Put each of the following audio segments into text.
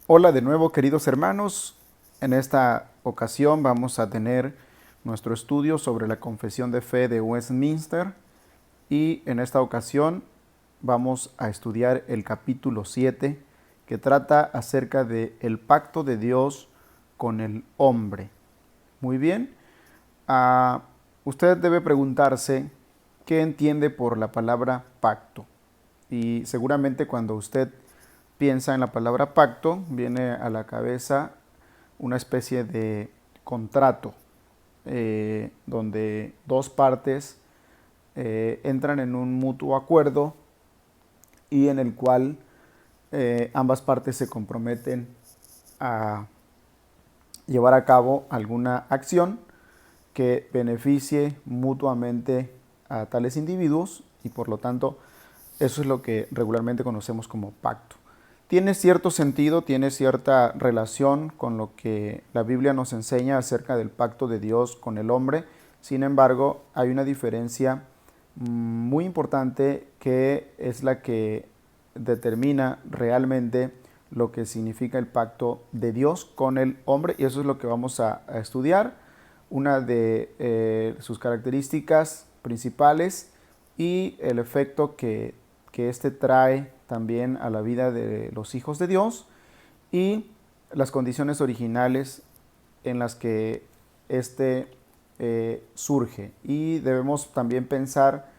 Hola de nuevo, queridos hermanos. En esta ocasión vamos a tener nuestro estudio sobre la Confesión de Fe de Westminster y en esta ocasión vamos a estudiar el capítulo 7 que trata acerca de el pacto de Dios con el hombre. Muy bien, ah, usted debe preguntarse qué entiende por la palabra pacto. Y seguramente cuando usted piensa en la palabra pacto, viene a la cabeza una especie de contrato donde dos partes entran en un mutuo acuerdo y en el cual ambas partes se comprometen a llevar a cabo alguna acción que beneficie mutuamente a tales individuos y por lo tanto eso es lo que regularmente conocemos como pacto. Tiene cierto sentido, tiene cierta relación con lo que la Biblia nos enseña acerca del pacto de Dios con el hombre. Sin embargo, hay una diferencia muy importante que es la que determina realmente lo que significa el pacto de Dios con el hombre y eso es lo que vamos a estudiar. Una de sus características principales y el efecto que éste trae también a la vida de los hijos de Dios y las condiciones originales en las que éste surge. Y debemos también pensar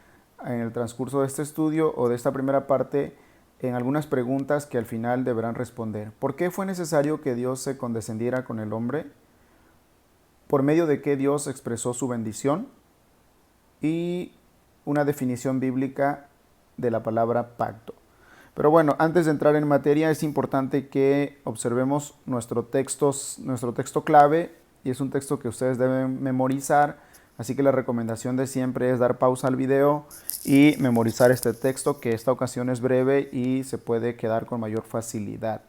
en el transcurso de este estudio o de esta primera parte en algunas preguntas que al final deberán responder. ¿Por qué fue necesario que Dios se condescendiera con el hombre? ¿Por medio de qué Dios expresó su bendición? Y una definición bíblica de la palabra pacto. Pero bueno, antes de entrar en materia es importante que observemos nuestro texto clave y es un texto que ustedes deben memorizar, así que la recomendación de siempre es dar pausa al video y memorizar este texto que esta ocasión es breve y se puede quedar con mayor facilidad.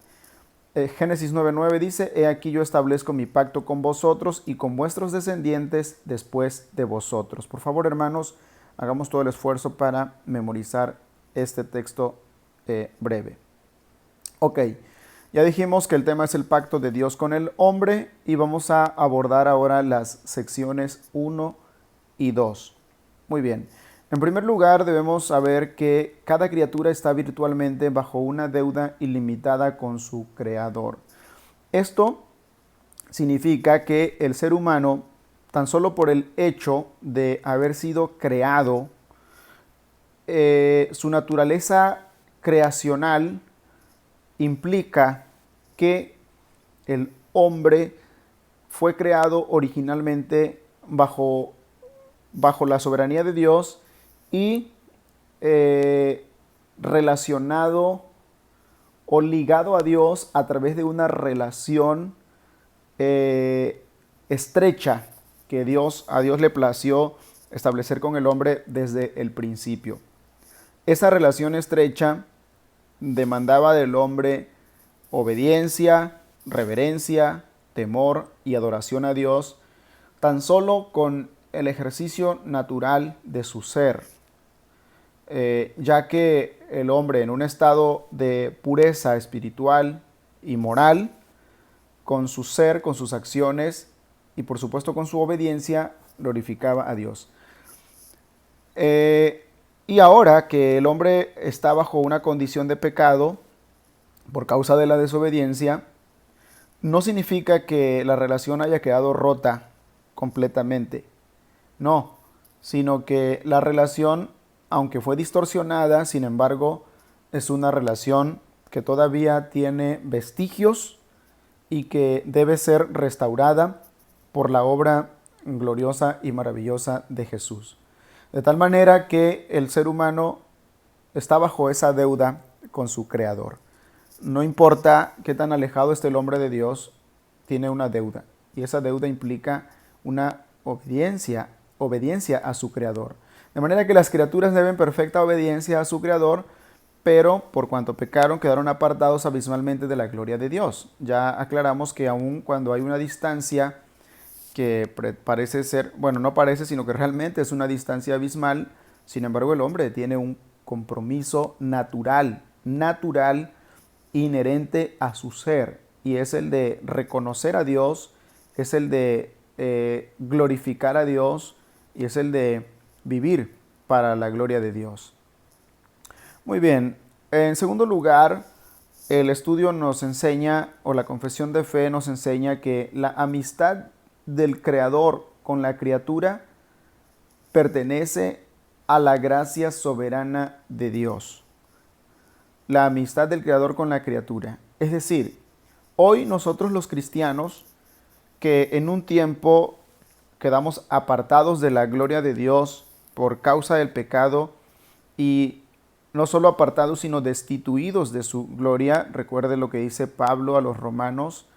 Génesis 9:9 dice, he aquí yo establezco mi pacto con vosotros y con vuestros descendientes después de vosotros. Por favor, hermanos, hagamos todo el esfuerzo para memorizar este texto breve. Ok, ya dijimos que el tema es el pacto de Dios con el hombre y vamos a abordar ahora las secciones 1 y 2. Muy bien. En primer lugar, debemos saber que cada criatura está virtualmente bajo una deuda ilimitada con su creador. Esto significa que el ser humano, tan solo por el hecho de haber sido creado, su naturaleza creacional implica que el hombre fue creado originalmente bajo la soberanía de Dios y relacionado o ligado a Dios a través de una relación estrecha que a Dios le plació establecer con el hombre desde el principio. Esa relación estrecha demandaba del hombre obediencia, reverencia, temor y adoración a Dios, tan solo con el ejercicio natural de su ser, ya que el hombre en un estado de pureza espiritual y moral, con su ser, con sus acciones y por supuesto con su obediencia, glorificaba a Dios. Y ahora que el hombre está bajo una condición de pecado por causa de la desobediencia, no significa que la relación haya quedado rota completamente. No, sino que la relación, aunque fue distorsionada, sin embargo, es una relación que todavía tiene vestigios y que debe ser restaurada por la obra gloriosa y maravillosa de Jesús. De tal manera que el ser humano está bajo esa deuda con su Creador. No importa qué tan alejado esté el hombre de Dios, tiene una deuda. Y esa deuda implica una obediencia a su Creador. De manera que las criaturas deben perfecta obediencia a su Creador, pero por cuanto pecaron quedaron apartados abismalmente de la gloria de Dios. Ya aclaramos que aun cuando hay una distancia que parece ser, bueno, no parece, sino que realmente es una distancia abismal, sin embargo el hombre tiene un compromiso natural inherente a su ser. y es el de reconocer a Dios, es el de glorificar a Dios y es el de vivir para la gloria de Dios. Muy bien, en segundo lugar, el estudio nos enseña, o la confesión de fe nos enseña, que la amistad del Creador con la criatura pertenece a la gracia soberana de Dios. La amistad del Creador con la criatura. Es decir, hoy nosotros los cristianos, que en un tiempo quedamos apartados de la gloria de Dios por causa del pecado, y no solo apartados, sino destituidos de su gloria. Recuerde lo que dice Pablo a los romanos,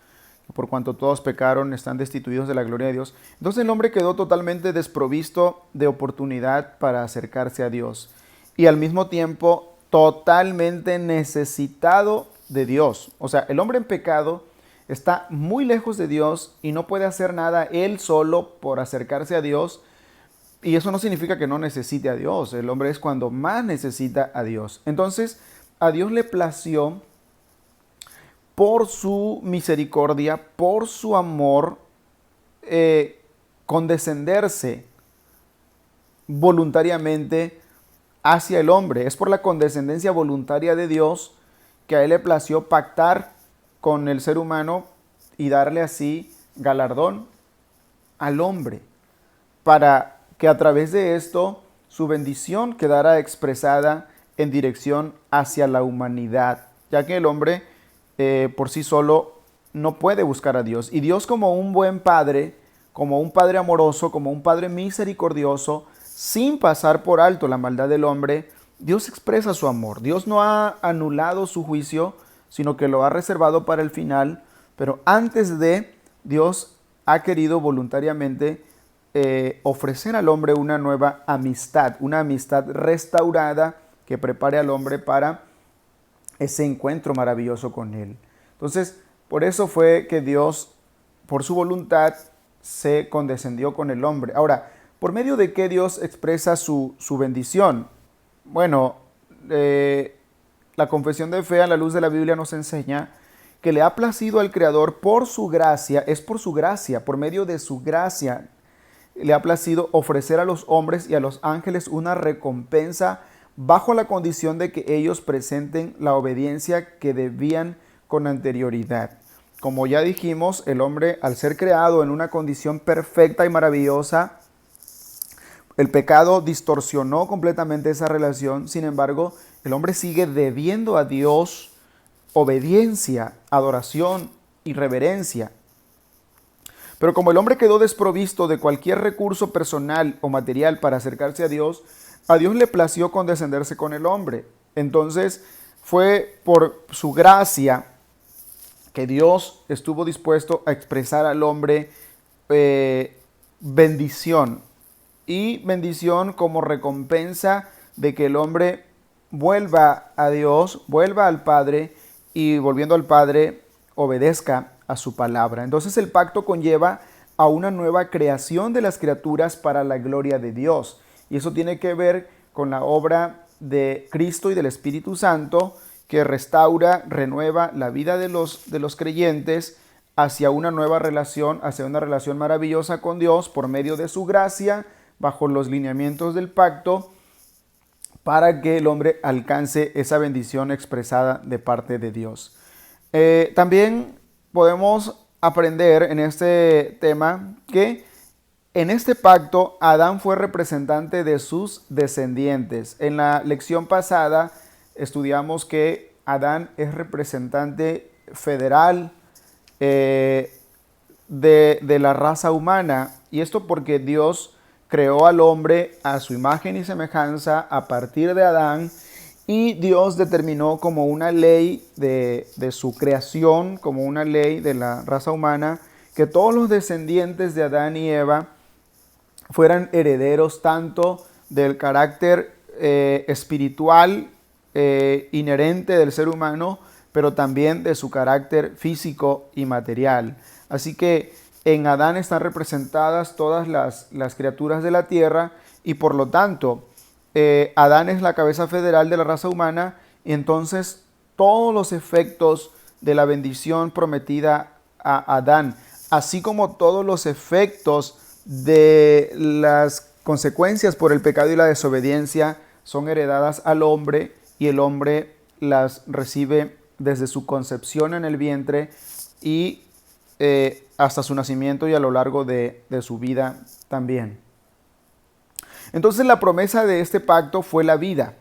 que por cuanto todos pecaron, están destituidos de la gloria de Dios. Entonces el hombre quedó totalmente desprovisto de oportunidad para acercarse a Dios. Y al mismo tiempo, totalmente necesitado de Dios. O sea, el hombre en pecado está muy lejos de Dios y no puede hacer nada él solo por acercarse a Dios. Y eso no significa que no necesite a Dios. El hombre es cuando más necesita a Dios. Entonces, a Dios le plació, por su misericordia, por su amor, condescenderse voluntariamente hacia el hombre. Es por la condescendencia voluntaria de Dios que a él le plació pactar con el ser humano y darle así galardón al hombre, para que a través de esto su bendición quedara expresada en dirección hacia la humanidad, ya que el hombre por sí solo no puede buscar a Dios. Y Dios, como un buen padre, como un padre amoroso, como un padre misericordioso, sin pasar por alto la maldad del hombre, Dios expresa su amor. Dios no ha anulado su juicio, sino que lo ha reservado para el final, pero antes de, Dios ha querido voluntariamente ofrecer al hombre una nueva amistad, una amistad restaurada que prepare al hombre para ese encuentro maravilloso con él. Entonces, por eso fue que Dios, por su voluntad, se condescendió con el hombre. Ahora, ¿por medio de qué Dios expresa su bendición? Bueno, la confesión de fe a la luz de la Biblia nos enseña que le ha placido al Creador por su gracia, es por su gracia, por medio de su gracia, le ha placido ofrecer a los hombres y a los ángeles una recompensa bajo la condición de que ellos presenten la obediencia que debían con anterioridad. Como ya dijimos, el hombre, al ser creado en una condición perfecta y maravillosa, el pecado distorsionó completamente esa relación. Sin embargo, el hombre sigue debiendo a Dios obediencia, adoración y reverencia. Pero como el hombre quedó desprovisto de cualquier recurso personal o material para acercarse a Dios le plació condescenderse con el hombre. Entonces fue por su gracia que Dios estuvo dispuesto a expresar al hombre bendición. Y bendición como recompensa de que el hombre vuelva a Dios, vuelva al Padre y volviendo al Padre obedezca a su palabra. Entonces el pacto conlleva a una nueva creación de las criaturas para la gloria de Dios. Y eso tiene que ver con la obra de Cristo y del Espíritu Santo, que restaura, renueva la vida de los creyentes hacia una nueva relación, hacia una relación maravillosa con Dios por medio de su gracia, bajo los lineamientos del pacto, para que el hombre alcance esa bendición expresada de parte de Dios. También podemos aprender en este tema que en este pacto Adán fue representante de sus descendientes. En la lección pasada estudiamos que Adán es representante federal de la raza humana, y esto porque Dios creó al hombre a su imagen y semejanza a partir de Adán, y Dios determinó como una ley de su creación, como una ley de la raza humana, que todos los descendientes de Adán y Eva fueran herederos tanto del carácter espiritual inherente del ser humano, pero también de su carácter físico y material. Así que en Adán están representadas todas las criaturas de la tierra, y por lo tanto Adán es la cabeza federal de la raza humana, y entonces todos los efectos de la bendición prometida a Adán, así como todos los efectos de las consecuencias por el pecado y la desobediencia son heredadas al hombre, y el hombre las recibe desde su concepción en el vientre y hasta su nacimiento y a lo largo de su vida también. Entonces la promesa de este pacto fue la vida.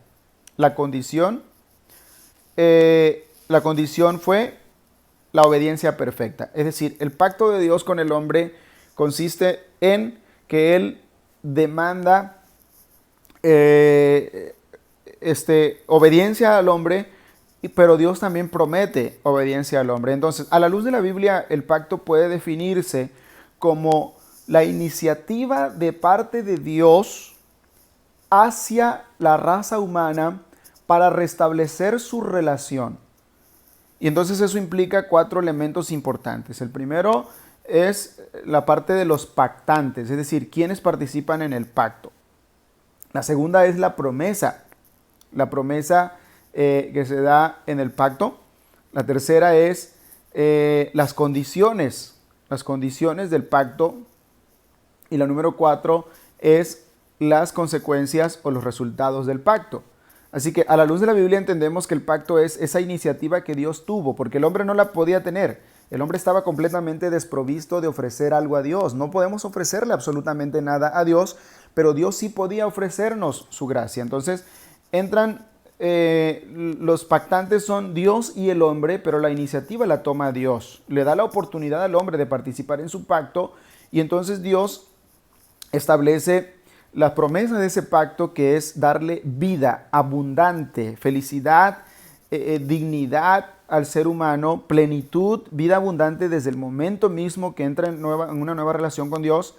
La condición fue la obediencia perfecta. Es decir, el pacto de Dios con el hombre consiste en que Él demanda obediencia al hombre, pero Dios también promete obediencia al hombre. Entonces, a la luz de la Biblia, el pacto puede definirse como la iniciativa de parte de Dios hacia la raza humana para restablecer su relación. Y entonces eso implica 4 elementos importantes. El primero es la parte de los pactantes, es decir, quienes participan en el pacto. La segunda es la promesa que se da en el pacto. La tercera es las condiciones del pacto. Y la número 4 es las consecuencias o los resultados del pacto. Así que a la luz de la Biblia entendemos que el pacto es esa iniciativa que Dios tuvo, porque el hombre no la podía tener. El hombre estaba completamente desprovisto de ofrecer algo a Dios. No podemos ofrecerle absolutamente nada a Dios, pero Dios sí podía ofrecernos su gracia. Entonces entran, los pactantes son Dios y el hombre, pero la iniciativa la toma Dios. Le da la oportunidad al hombre de participar en su pacto, y entonces Dios establece la promesa de ese pacto, que es darle vida abundante, felicidad, dignidad al ser humano, plenitud, vida abundante desde el momento mismo que entra en una nueva relación con Dios.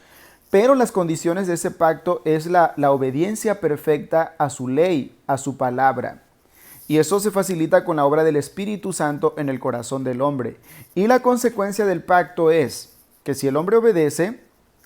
Pero las condiciones de ese pacto es la obediencia perfecta a su ley, a su palabra. Y eso se facilita con la obra del Espíritu Santo en el corazón del hombre. Y la consecuencia del pacto es que si el hombre obedece,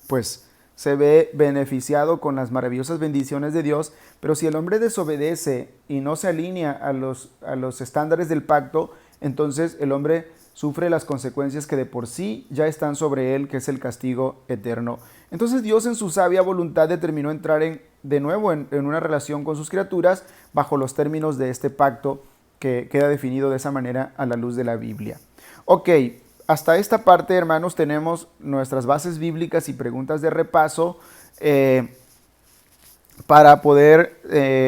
pues se ve beneficiado con las maravillosas bendiciones de Dios, pero si el hombre desobedece y no se alinea a los estándares del pacto, entonces el hombre sufre las consecuencias que de por sí ya están sobre él, que es el castigo eterno. Entonces Dios, en su sabia voluntad, determinó entrar de nuevo en una relación con sus criaturas bajo los términos de este pacto, que queda definido de esa manera a la luz de la Biblia. Ok. Hasta esta parte, hermanos, tenemos nuestras bases bíblicas y preguntas de repaso para poder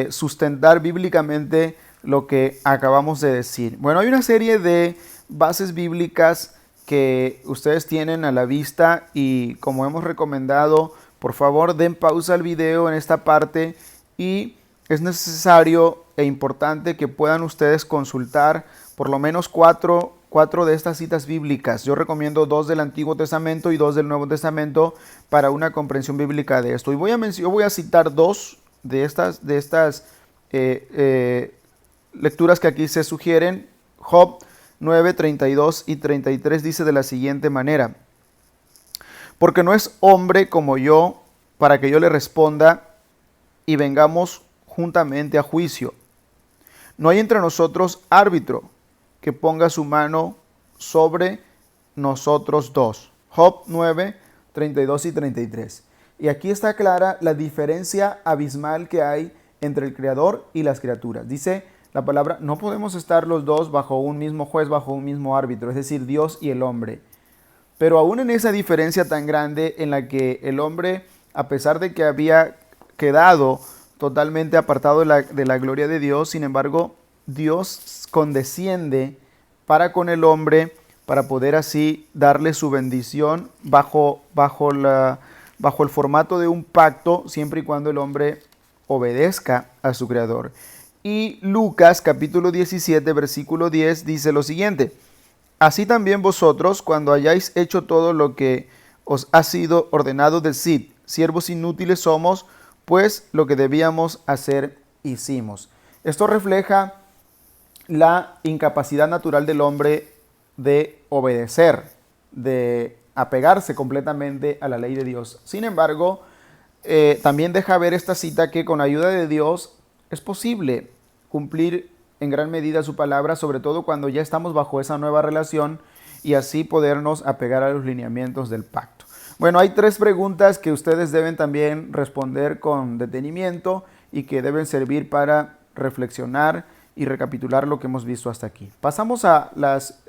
sustentar bíblicamente lo que acabamos de decir. Bueno, hay una serie de bases bíblicas que ustedes tienen a la vista, y como hemos recomendado, por favor den pausa al video en esta parte, y es necesario e importante que puedan ustedes consultar por lo menos cuatro de estas citas bíblicas. Yo recomiendo 2 del Antiguo Testamento y 2 del Nuevo Testamento para una comprensión bíblica de esto. Y yo voy a citar 2 de estas lecturas que aquí se sugieren. Job 9, 32 y 33 dice de la siguiente manera: porque no es hombre como yo para que yo le responda y vengamos juntamente a juicio. No hay entre nosotros árbitro que ponga su mano sobre nosotros dos. Job 9, 32 y 33. Y aquí está clara la diferencia abismal que hay entre el Creador y las criaturas. Dice la palabra, no podemos estar los dos bajo un mismo juez, bajo un mismo árbitro, es decir, Dios y el hombre. Pero aún en esa diferencia tan grande en la que el hombre, a pesar de que había quedado totalmente apartado de la gloria de Dios, sin embargo, Dios condesciende para con el hombre, para poder así darle su bendición bajo el formato de un pacto, siempre y cuando el hombre obedezca a su Creador. Y Lucas capítulo 17, versículo 10 dice lo siguiente: así también vosotros, cuando hayáis hecho todo lo que os ha sido ordenado, decid, siervos inútiles somos, pues lo que debíamos hacer hicimos. Esto refleja la incapacidad natural del hombre de obedecer, de apegarse completamente a la ley de Dios. Sin embargo, también deja ver esta cita que con ayuda de Dios es posible cumplir en gran medida su palabra, sobre todo cuando ya estamos bajo esa nueva relación y así podernos apegar a los lineamientos del pacto. Bueno, hay 3 preguntas que ustedes deben también responder con detenimiento y que deben servir para reflexionar y recapitular lo que hemos visto hasta aquí. Pasamos a las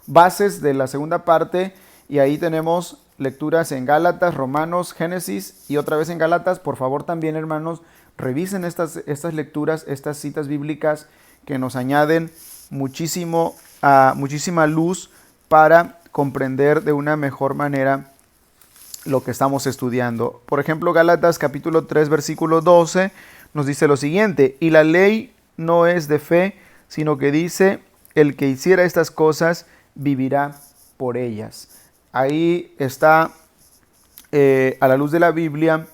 bases de la segunda parte y ahí tenemos lecturas en Gálatas, Romanos, Génesis y otra vez en Gálatas. Por favor también, hermanos, revisen estas lecturas, estas citas bíblicas que nos añaden muchísima luz para comprender de una mejor manera lo que estamos estudiando. Por ejemplo, Gálatas capítulo 3, versículo 12 nos dice lo siguiente: y la ley no es de fe, sino que dice, el que hiciera estas cosas vivirá por ellas. Ahí está, a la luz de la Biblia,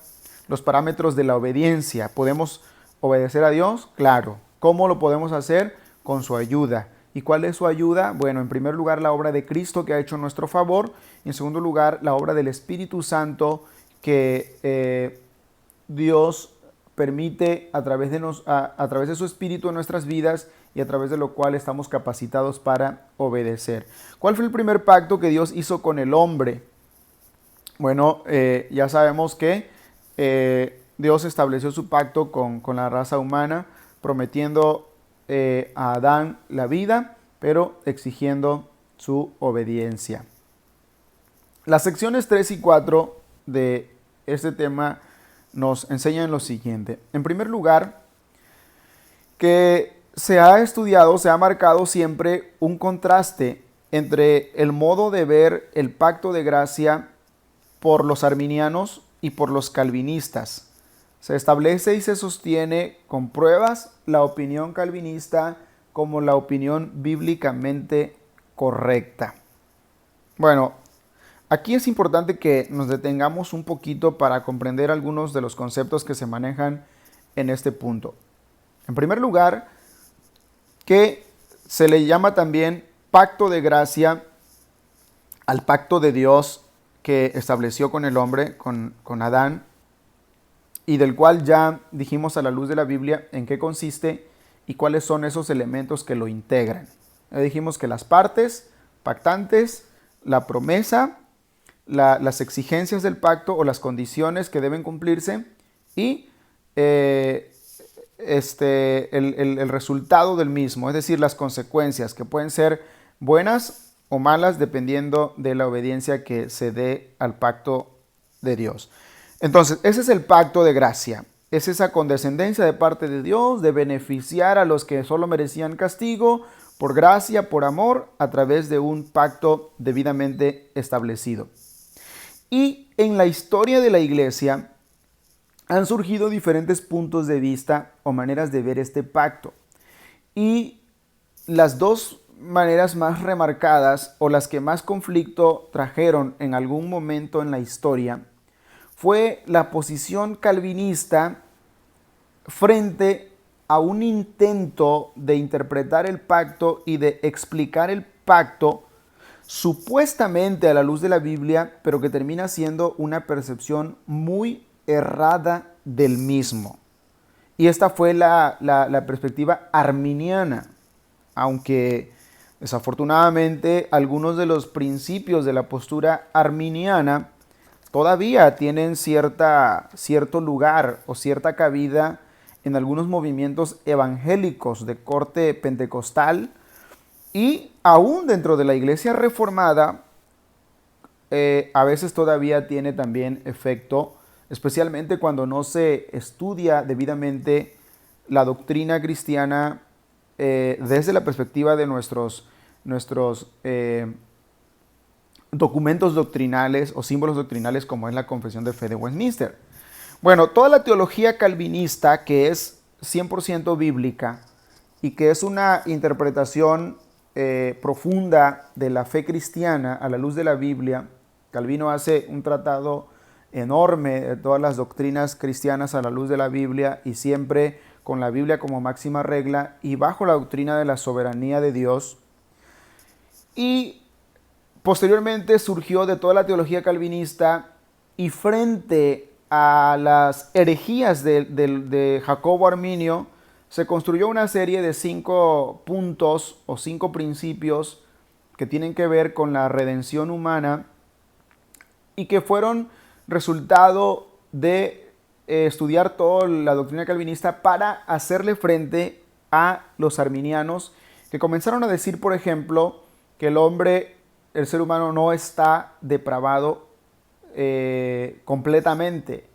los parámetros de la obediencia. ¿Podemos obedecer a Dios? Claro. ¿Cómo lo podemos hacer? Con su ayuda. ¿Y cuál es su ayuda? Bueno, en primer lugar, la obra de Cristo que ha hecho en nuestro favor. Y en segundo lugar, la obra del Espíritu Santo que Dios permite a través de su Espíritu en nuestras vidas y a través de lo cual estamos capacitados para obedecer. ¿Cuál fue el primer pacto que Dios hizo con el hombre? Bueno, ya sabemos que Dios estableció su pacto con la raza humana, prometiendo a Adán la vida, pero exigiendo su obediencia. Las secciones 3 y 4 de este tema nos enseñan lo siguiente. En primer lugar, que se ha estudiado, se ha marcado siempre un contraste entre el modo de ver el pacto de gracia por los arminianos y por los calvinistas. Se establece y se sostiene con pruebas la opinión calvinista como la opinión bíblicamente correcta. Bueno, aquí es importante que nos detengamos un poquito para comprender algunos de los conceptos que se manejan en este punto. En primer lugar, que se le llama también pacto de gracia al pacto de Dios que estableció con el hombre, con Adán, y del cual ya dijimos a la luz de la Biblia en qué consiste y cuáles son esos elementos que lo integran. Ya dijimos que las partes pactantes, la promesa, las exigencias del pacto o las condiciones que deben cumplirse y el resultado del mismo, es decir, las consecuencias que pueden ser buenas o malas dependiendo de la obediencia que se dé al pacto de Dios. Entonces, ese es el pacto de gracia. Es esa condescendencia de parte de Dios de beneficiar a los que solo merecían castigo por gracia, por amor, a través de un pacto debidamente establecido. Y en la historia de la iglesia han surgido diferentes puntos de vista o maneras de ver este pacto. Y las dos maneras más remarcadas o las que más conflicto trajeron en algún momento en la historia fue la posición calvinista frente a un intento de interpretar el pacto y de explicar el pacto supuestamente a la luz de la Biblia, pero que termina siendo una percepción muy errada del mismo. Y esta fue la perspectiva arminiana, aunque desafortunadamente algunos de los principios de la postura arminiana todavía tienen cierto lugar o cierta cabida en algunos movimientos evangélicos de corte pentecostal y aún dentro de la iglesia reformada a veces todavía tiene también efecto, especialmente cuando no se estudia debidamente la doctrina cristiana desde la perspectiva de nuestros documentos doctrinales o símbolos doctrinales como es la Confesión de Fe de Westminster. Bueno, toda la teología calvinista, que es 100% bíblica y que es una interpretación profunda de la fe cristiana a la luz de la Biblia. Calvino hace un tratado enorme de todas las doctrinas cristianas a la luz de la Biblia y siempre con la Biblia como máxima regla y bajo la doctrina de la soberanía de Dios. Y posteriormente surgió de toda la teología calvinista y frente a las herejías de Jacobo Arminio se construyó una serie de 5 puntos o 5 principios que tienen que ver con la redención humana y que fueron resultado de estudiar toda la doctrina calvinista para hacerle frente a los arminianos que comenzaron a decir, por ejemplo, que el ser humano no está depravado completamente.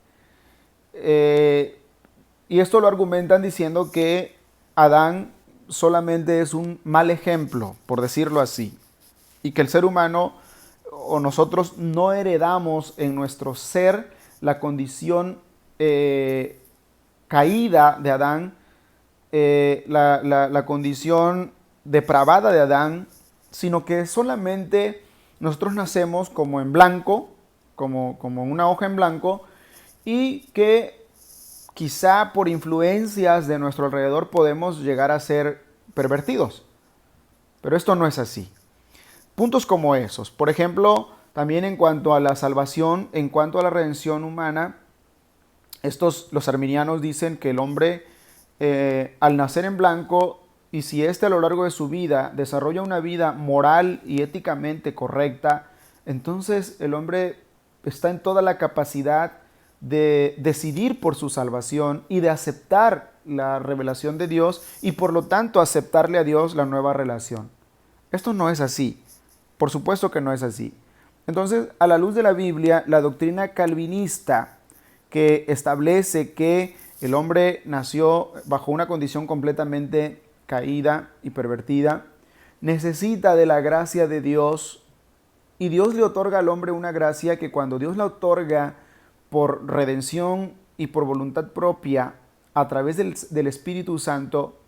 Y esto lo argumentan diciendo que Adán solamente es un mal ejemplo, por decirlo así, y que el ser humano o nosotros no heredamos en nuestro ser la condición caída de Adán, la condición depravada de Adán, sino que solamente nosotros nacemos como en blanco, como una hoja en blanco, y que quizá por influencias de nuestro alrededor podemos llegar a ser pervertidos. Pero esto no es así. Puntos como esos. Por ejemplo, también en cuanto a la salvación, en cuanto a la redención humana, los arminianos dicen que el hombre al nacer en blanco, y si éste a lo largo de su vida desarrolla una vida moral y éticamente correcta, entonces el hombre está en toda la capacidad de decidir por su salvación y de aceptar la revelación de Dios y por lo tanto aceptarle a Dios la nueva relación. Esto no es así. Por supuesto que no es así. Entonces, a la luz de la Biblia, la doctrina calvinista que establece que el hombre nació bajo una condición completamente caída y pervertida, necesita de la gracia de Dios y Dios le otorga al hombre una gracia que cuando Dios la otorga por redención y por voluntad propia a través del Espíritu Santo,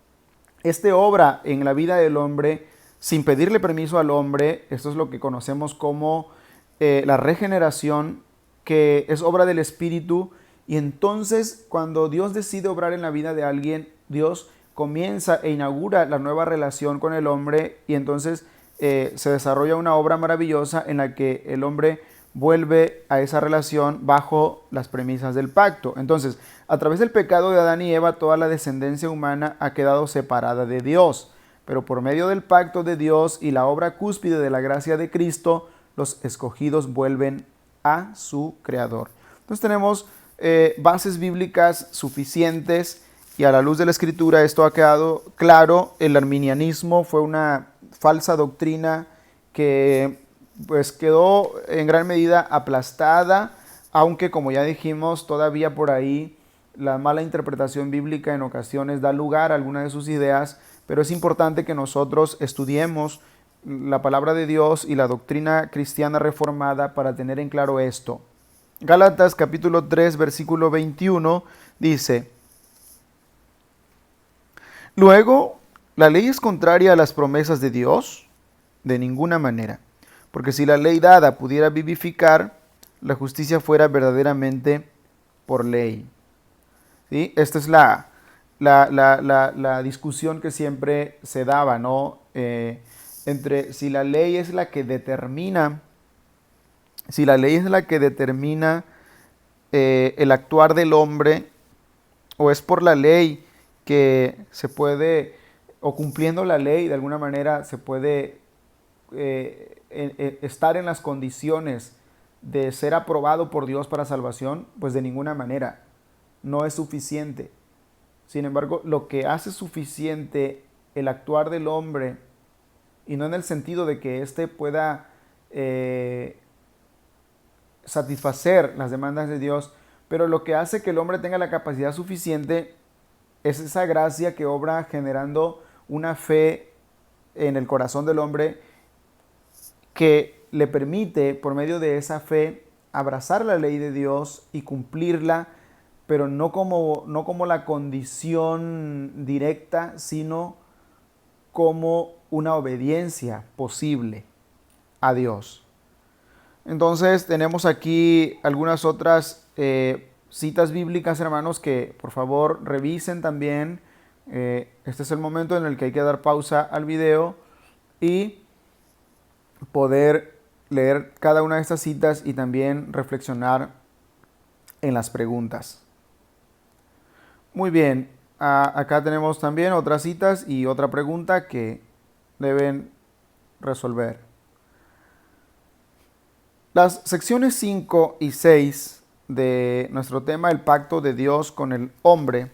este obra en la vida del hombre sin pedirle permiso al hombre. Esto es lo que conocemos como la regeneración, que es obra del Espíritu. Y entonces cuando Dios decide obrar en la vida de alguien, Dios comienza e inaugura la nueva relación con el hombre y entonces se desarrolla una obra maravillosa en la que el hombre vuelve a esa relación bajo las premisas del pacto. Entonces, a través del pecado de Adán y Eva, toda la descendencia humana ha quedado separada de Dios. Pero por medio del pacto de Dios y la obra cúspide de la gracia de Cristo, los escogidos vuelven a su Creador. Entonces tenemos bases bíblicas suficientes y a la luz de la Escritura esto ha quedado claro. El arminianismo fue una falsa doctrina que pues quedó en gran medida aplastada, aunque como ya dijimos, todavía por ahí la mala interpretación bíblica en ocasiones da lugar a algunas de sus ideas, pero es importante que nosotros estudiemos la palabra de Dios y la doctrina cristiana reformada para tener en claro esto. Gálatas capítulo 3, versículo 21 dice: luego, ¿la ley es contraria a las promesas de Dios? De ninguna manera. Porque si la ley dada pudiera vivificar, la justicia fuera verdaderamente por ley. ¿Sí? Esta es la discusión que siempre se daba, ¿no? Entre si la ley es la que determina, el actuar del hombre, o es por la ley que se puede, o cumpliendo la ley de alguna manera se puede estar en las condiciones de ser aprobado por Dios para salvación. Pues de ninguna manera, no es suficiente. Sin embargo, lo que hace suficiente el actuar del hombre, y no en el sentido de que éste pueda satisfacer las demandas de Dios, pero lo que hace que el hombre tenga la capacidad suficiente es esa gracia que obra generando una fe en el corazón del hombre que le permite, por medio de esa fe, abrazar la ley de Dios y cumplirla, pero no como la condición directa, sino como una obediencia posible a Dios. Entonces tenemos aquí algunas otras citas bíblicas, hermanos, que por favor revisen también. Este es el momento en el que hay que dar pausa al video y poder leer cada una de estas citas y también reflexionar en las preguntas. Muy bien, acá tenemos también otras citas y otra pregunta que deben resolver. Las secciones 5 y 6 de nuestro tema, el pacto de Dios con el hombre,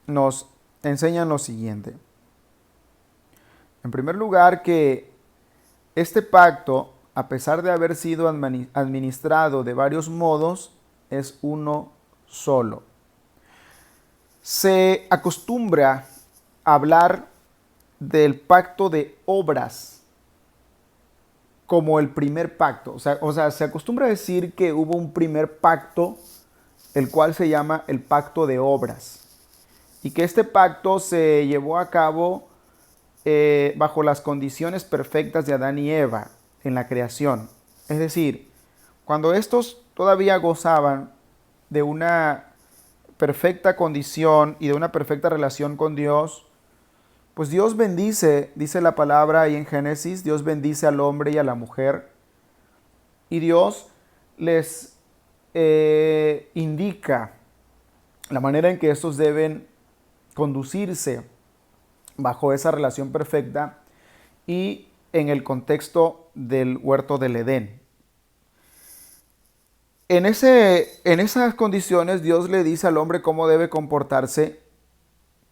nos enseñan lo siguiente. En primer lugar, que este pacto, a pesar de haber sido administrado de varios modos, es uno solo. Se acostumbra a hablar del pacto de obras como el primer pacto. O sea, se acostumbra a decir que hubo un primer pacto, el cual se llama el pacto de obras. Y que este pacto se llevó a cabo bajo las condiciones perfectas de Adán y Eva en la creación. Es decir, cuando estos todavía gozaban de una perfecta condición y de una perfecta relación con Dios, pues Dios bendice, dice la palabra ahí en Génesis, Dios bendice al hombre y a la mujer, y Dios les indica la manera en que estos deben conducirse bajo esa relación perfecta y en el contexto del huerto del Edén. En esas condiciones Dios le dice al hombre cómo debe comportarse,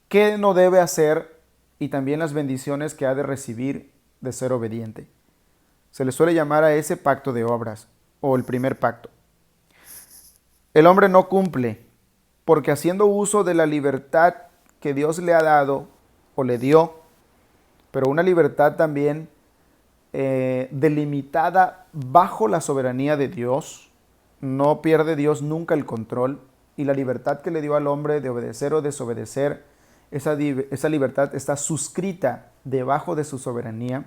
qué no debe hacer y también las bendiciones que ha de recibir de ser obediente. Se le suele llamar a ese pacto de obras o el primer pacto. El hombre no cumple porque haciendo uso de la libertad que Dios le ha dado o le dio, pero una libertad también delimitada bajo la soberanía de Dios. No pierde Dios nunca el control, y la libertad que le dio al hombre de obedecer o desobedecer, esa libertad está suscrita debajo de su soberanía.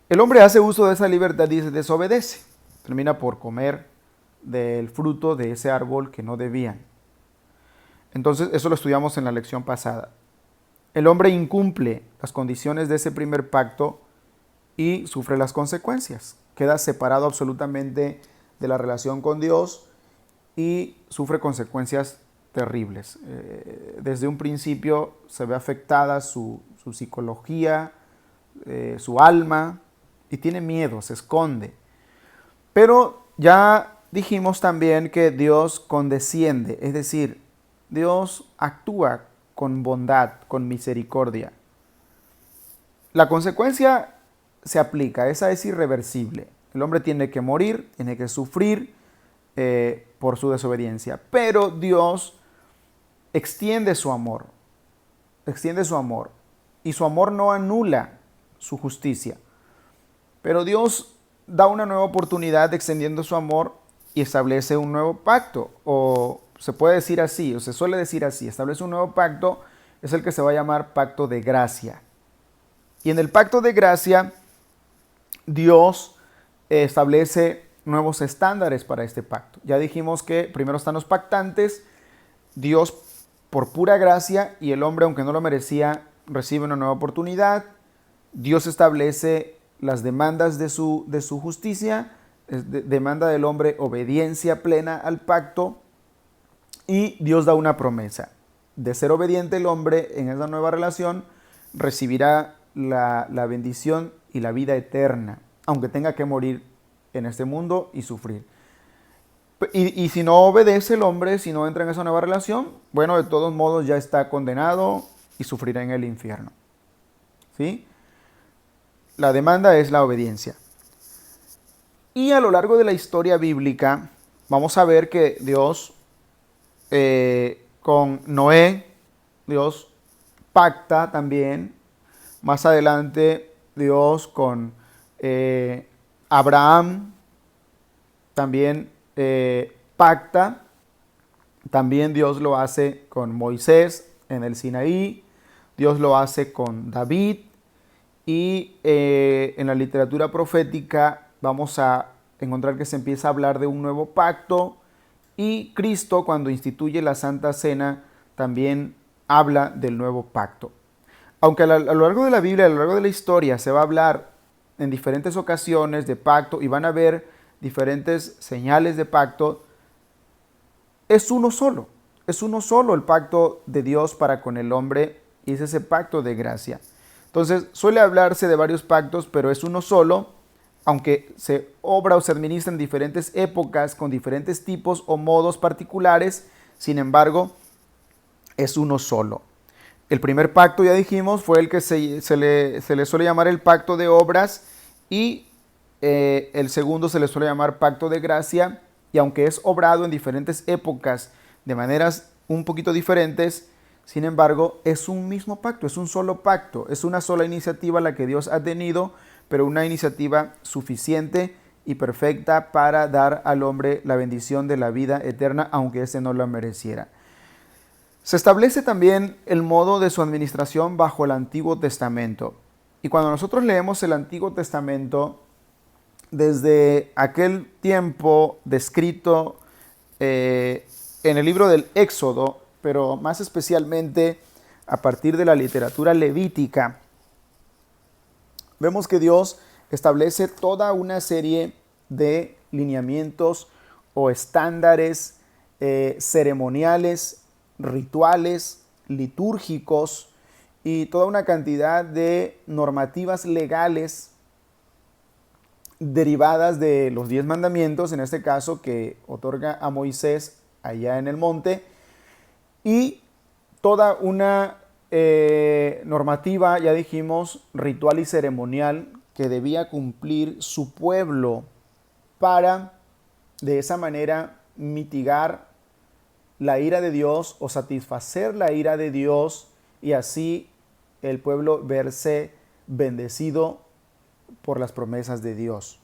El hombre hace uso de esa libertad y se desobedece. Termina por comer del fruto de ese árbol que no debían. Entonces, eso lo estudiamos en la lección pasada. El hombre incumple las condiciones de ese primer pacto y sufre las consecuencias. Queda separado absolutamente de la relación con Dios y sufre consecuencias terribles. Desde un principio se ve afectada su psicología, su alma, y tiene miedo, se esconde. Pero ya dijimos también que Dios condesciende, es decir, Dios actúa con bondad, con misericordia. La consecuencia se aplica, esa es irreversible. El hombre tiene que morir, tiene que sufrir por su desobediencia. Pero Dios extiende su amor. Y su amor no anula su justicia. Pero Dios da una nueva oportunidad extendiendo su amor y establece un nuevo pacto. O se puede decir así, o se suele decir así, establece un nuevo pacto, es el que se va a llamar pacto de gracia. Y en el pacto de gracia, Dios establece nuevos estándares para este pacto. Ya dijimos que primero están los pactantes, Dios por pura gracia, y el hombre, aunque no lo merecía, recibe una nueva oportunidad. Dios establece las demandas de su justicia, demanda del hombre obediencia plena al pacto, y Dios da una promesa. De ser obediente el hombre en esa nueva relación, recibirá la bendición y la vida eterna, aunque tenga que morir en este mundo y sufrir. Y si no obedece el hombre, si no entra en esa nueva relación, bueno, de todos modos ya está condenado y sufrirá en el infierno. ¿Sí? La demanda es la obediencia. Y a lo largo de la historia bíblica, vamos a ver que Dios, con Noé, Dios pacta también. Más adelante, Dios con Abraham también pacta. También Dios lo hace con Moisés en el Sinaí. Dios lo hace con David. Y en la literatura profética vamos a encontrar que se empieza a hablar de un nuevo pacto. Y Cristo, cuando instituye la Santa Cena, también habla del nuevo pacto. Aunque a lo largo de la Biblia, a lo largo de la historia, se va a hablar en diferentes ocasiones de pacto y van a haber diferentes señales de pacto, es uno solo. es uno solo el pacto de Dios para con el hombre, y es ese pacto de gracia. Entonces, suele hablarse de varios pactos, pero es uno solo, aunque se obra o se administra en diferentes épocas, con diferentes tipos o modos particulares. Sin embargo, es uno solo. El primer pacto, ya dijimos, fue el que se le suele llamar el pacto de obras, y el segundo se le suele llamar pacto de gracia, y aunque es obrado en diferentes épocas de maneras un poquito diferentes, sin embargo, es un mismo pacto, es un solo pacto, es una sola iniciativa la que Dios ha tenido, pero una iniciativa suficiente y perfecta para dar al hombre la bendición de la vida eterna, aunque éste no la mereciera. Se establece también el modo de su administración bajo el Antiguo Testamento. Y cuando nosotros leemos el Antiguo Testamento, desde aquel tiempo descrito en el libro del Éxodo, pero más especialmente a partir de la literatura levítica, vemos que Dios establece toda una serie de lineamientos o estándares ceremoniales, rituales, litúrgicos y toda una cantidad de normativas legales derivadas de los 10 mandamientos, en este caso, que otorga a Moisés allá en el monte, y toda una normativa, ya dijimos, ritual y ceremonial que debía cumplir su pueblo para de esa manera mitigar la ira de Dios o satisfacer la ira de Dios, y así el pueblo verse bendecido por las promesas de Dios.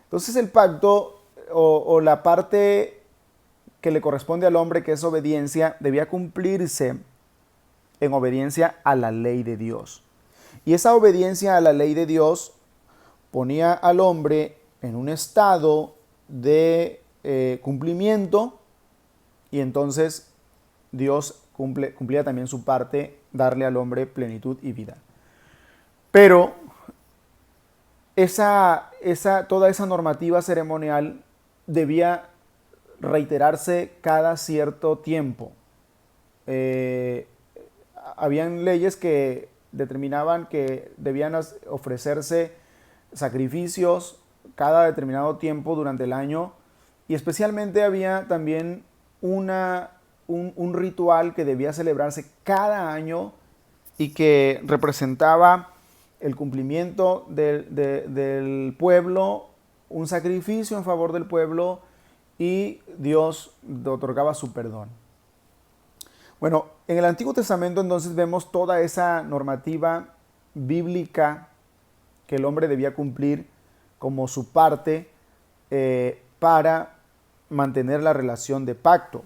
Entonces el pacto o la parte que le corresponde al hombre, que es obediencia, debía cumplirse en obediencia a la ley de Dios. Y esa obediencia a la ley de Dios ponía al hombre en un estado de cumplimiento, y entonces Dios cumplía también su parte, darle al hombre plenitud y vida. Pero toda esa normativa ceremonial debía reiterarse cada cierto tiempo. Habían leyes que determinaban que debían ofrecerse sacrificios cada determinado tiempo durante el año, y especialmente había también un ritual que debía celebrarse cada año y que representaba el cumplimiento del pueblo, un sacrificio en favor del pueblo, y Dios otorgaba su perdón. Bueno, en el Antiguo Testamento entonces vemos toda esa normativa bíblica que el hombre debía cumplir como su parte para mantener la relación de pacto.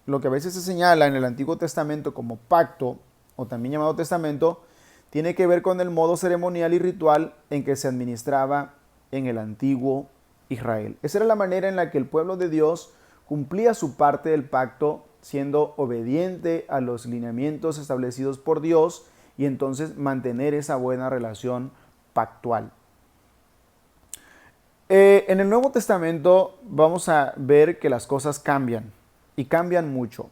Lo que a veces se señala en el Antiguo Testamento como pacto, o también llamado testamento, tiene que ver con el modo ceremonial y ritual en que se administraba en el antiguo Israel. Esa era la manera en la que el pueblo de Dios cumplía su parte del pacto, siendo obediente a los lineamientos establecidos por Dios, y entonces mantener esa buena relación pactual. En el Nuevo Testamento vamos a ver que las cosas cambian, y cambian mucho.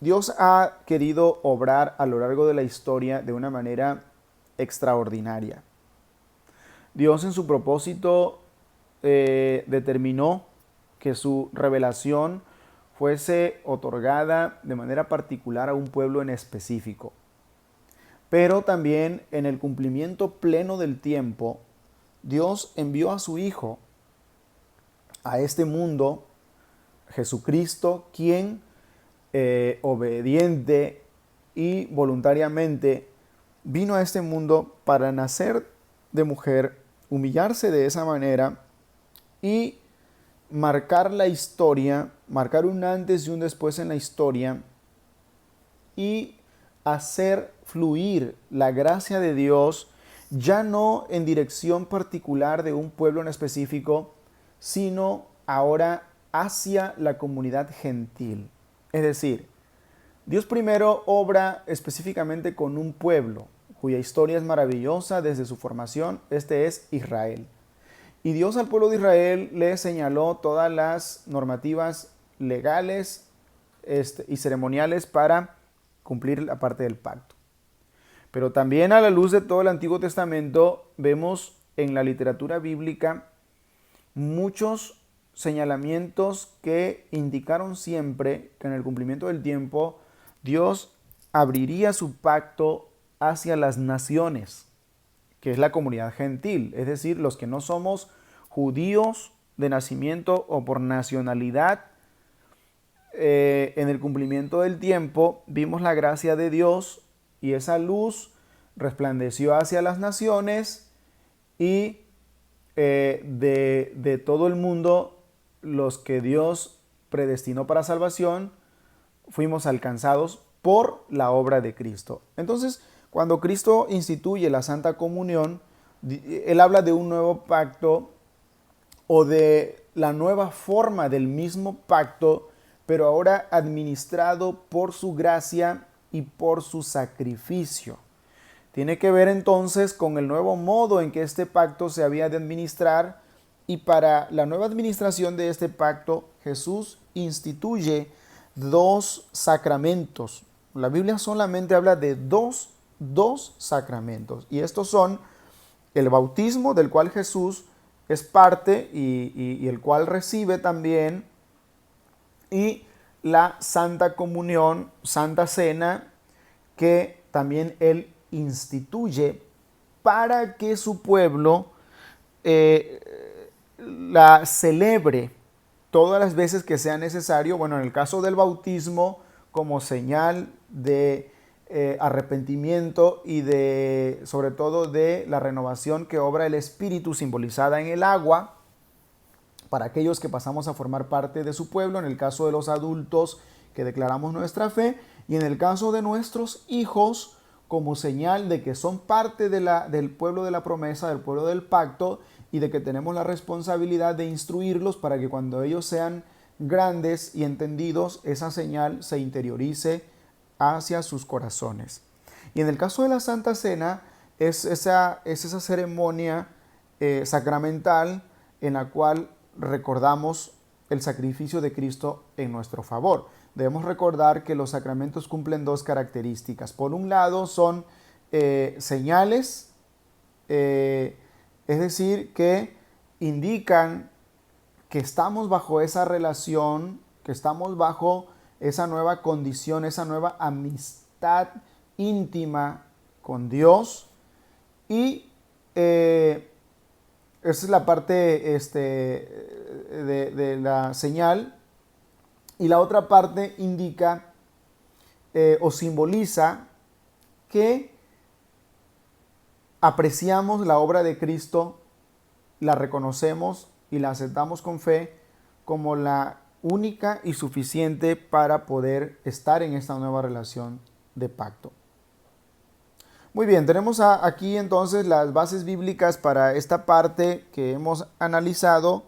Dios ha querido obrar a lo largo de la historia de una manera extraordinaria. Dios en su propósito determinó que su revelación fuese otorgada de manera particular a un pueblo en específico. Pero también en el cumplimiento pleno del tiempo, Dios envió a su Hijo a este mundo, Jesucristo, quien obediente y voluntariamente vino a este mundo para nacer de mujer, humillarse de esa manera y marcar la historia, marcar un antes y un después en la historia, y hacer fluir la gracia de Dios ya no en dirección particular de un pueblo en específico, sino ahora hacia la comunidad gentil. Es decir, Dios primero obra específicamente con un pueblo cuya historia es maravillosa desde su formación. Este es Israel. Y Dios al pueblo de Israel le señaló todas las normativas legales y ceremoniales para cumplir la parte del pacto. Pero también a la luz de todo el Antiguo Testamento vemos en la literatura bíblica muchos señalamientos que indicaron siempre que en el cumplimiento del tiempo Dios abriría su pacto hacia las naciones, que es la comunidad gentil, es decir, los que no somos judíos de nacimiento o por nacionalidad. En el cumplimiento del tiempo vimos la gracia de Dios y esa luz resplandeció hacia las naciones y de todo el mundo, los que Dios predestinó para salvación, fuimos alcanzados por la obra de Cristo. Entonces, cuando Cristo instituye la Santa Comunión, Él habla de un nuevo pacto o de la nueva forma del mismo pacto, pero ahora administrado por su gracia y por su sacrificio. Tiene que ver entonces con el nuevo modo en que este pacto se había de administrar, y para la nueva administración de este pacto Jesús instituye dos sacramentos. La Biblia solamente habla de dos sacramentos, y estos son el bautismo, del cual Jesús es parte y el cual recibe también, y la Santa Comunión, Santa Cena, que también Él instituye para que su pueblo la celebre todas las veces que sea necesario. Bueno, en el caso del bautismo, como señal de arrepentimiento y sobre todo de la renovación que obra el Espíritu simbolizada en el agua, para aquellos que pasamos a formar parte de su pueblo, en el caso de los adultos que declaramos nuestra fe, y en el caso de nuestros hijos, como señal de que son parte del pueblo de la promesa, del pueblo del pacto, y de que tenemos la responsabilidad de instruirlos para que cuando ellos sean grandes y entendidos, esa señal se interiorice hacia sus corazones. Y en el caso de la Santa Cena, es esa ceremonia sacramental en la cual recordamos el sacrificio de Cristo en nuestro favor. Debemos recordar que los sacramentos cumplen dos características. Por un lado son señales, es decir, que indican que estamos bajo esa relación, que estamos bajo esa nueva condición, esa nueva amistad íntima con Dios. Y esa es la parte de la señal. Y la otra parte indica o simboliza que apreciamos la obra de Cristo, la reconocemos y la aceptamos con fe como la única y suficiente para poder estar en esta nueva relación de pacto. Muy bien, tenemos aquí entonces las bases bíblicas para esta parte que hemos analizado,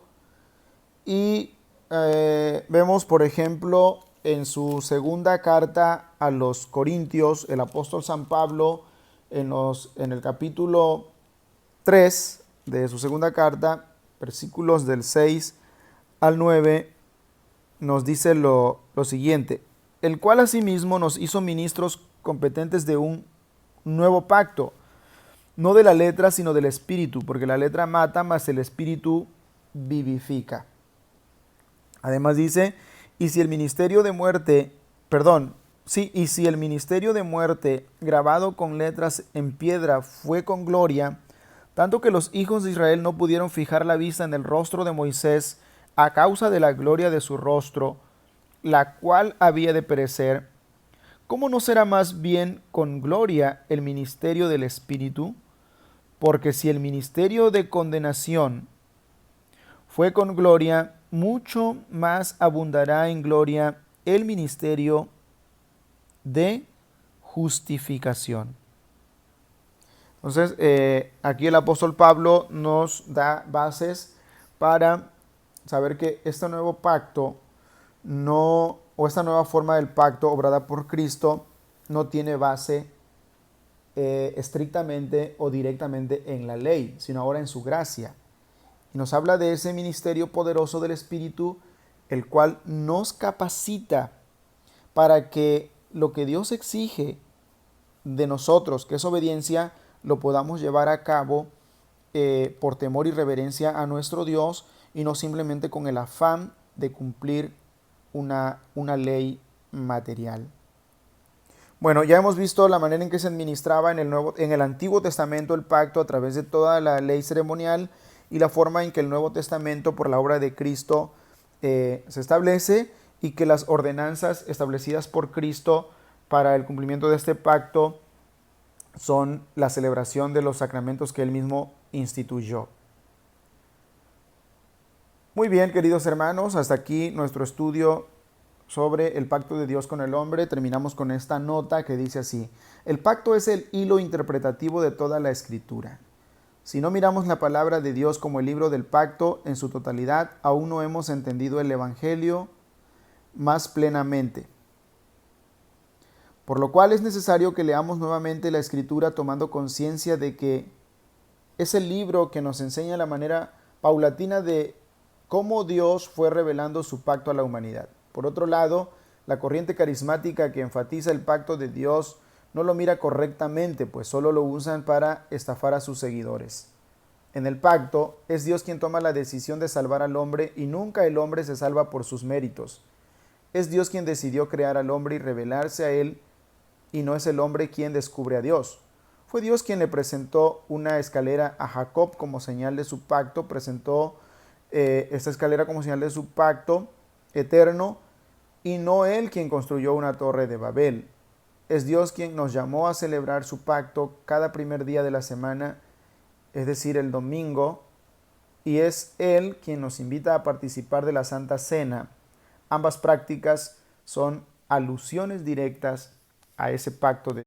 y vemos, por ejemplo, en su segunda carta a los Corintios, el apóstol San Pablo, en el capítulo 3 de su segunda carta, versículos del 6 al 9, nos dice lo siguiente: el cual asimismo nos hizo ministros competentes de un nuevo pacto, no de la letra, sino del espíritu, porque la letra mata, mas el espíritu vivifica. Además dice, y si el ministerio de muerte grabado con letras en piedra fue con gloria, tanto que los hijos de Israel no pudieron fijar la vista en el rostro de Moisés a causa de la gloria de su rostro, la cual había de perecer, ¿cómo no será más bien con gloria el ministerio del Espíritu? Porque si el ministerio de condenación fue con gloria, mucho más abundará en gloria el ministerio de justificación. Entonces, aquí el apóstol Pablo nos da bases para saber que este nuevo pacto o esta nueva forma del pacto obrada por Cristo no tiene base estrictamente o directamente en la ley, sino ahora en su gracia. Y nos habla de ese ministerio poderoso del Espíritu, el cual nos capacita para que lo que Dios exige de nosotros, que es obediencia, lo podamos llevar a cabo por temor y reverencia a nuestro Dios y no simplemente con el afán de cumplir una ley material. Bueno, ya hemos visto la manera en que se administraba en el Antiguo Testamento el pacto a través de toda la ley ceremonial y la forma en que el Nuevo Testamento por la obra de Cristo se establece y que las ordenanzas establecidas por Cristo para el cumplimiento de este pacto son la celebración de los sacramentos que Él mismo instituyó. Muy bien, queridos hermanos, hasta aquí nuestro estudio sobre el pacto de Dios con el hombre. Terminamos con esta nota que dice así: el pacto es el hilo interpretativo de toda la Escritura. Si no miramos la palabra de Dios como el libro del pacto en su totalidad, aún no hemos entendido el Evangelio más plenamente. Por lo cual es necesario que leamos nuevamente la Escritura tomando conciencia de que es el libro que nos enseña la manera paulatina de cómo Dios fue revelando su pacto a la humanidad. Por otro lado, la corriente carismática que enfatiza el pacto de Dios no lo mira correctamente, pues solo lo usan para estafar a sus seguidores. En el pacto, es Dios quien toma la decisión de salvar al hombre y nunca el hombre se salva por sus méritos. Es Dios quien decidió crear al hombre y revelarse a él, y no es el hombre quien descubre a Dios. Fue Dios quien le presentó una escalera a Jacob como señal de su pacto, presentó esta escalera como señal de su pacto eterno, y no él quien construyó una torre de Babel. Es Dios quien nos llamó a celebrar su pacto cada primer día de la semana, es decir, el domingo, y es Él quien nos invita a participar de la Santa Cena. Ambas prácticas son alusiones directas a ese pacto de